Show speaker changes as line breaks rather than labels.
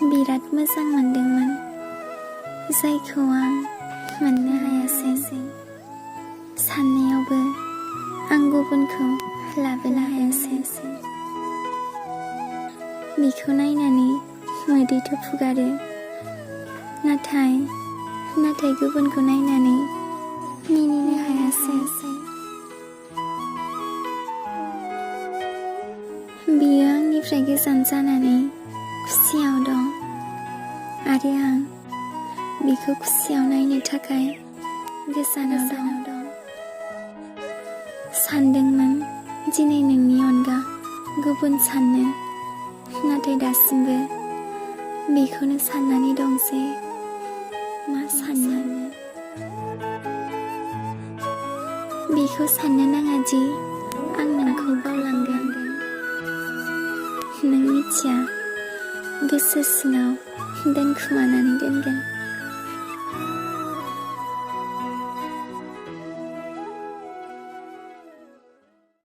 बिराद मोजां मोनदोंमोन जायखौ आं मोननो हायासै। साननायावबो आं गुबुनखौ लाबोनो हायासै। बिखौ नायनानै मोदैथ' फुगारो, नाथाय गुबुनखौ नायनानै मिनिनो हायासै। बियो आंनिफ्राय गोजान जानानै खुसियाव दं आरो आं बिखौ खुसियाव नायनो थाखाय गोजानाव दं। सानदोंमोन दिनै नोंनि अनगा गुबुन साननो, नाथाय दासिमबो बेखौनो साननानै दं जे मा साननो। बेखौ साननो नाङा दि आं नोंखौ बावलांगोन। नों मिथिया, गोसो सिङाव दोनखुमानानै दोनगोन।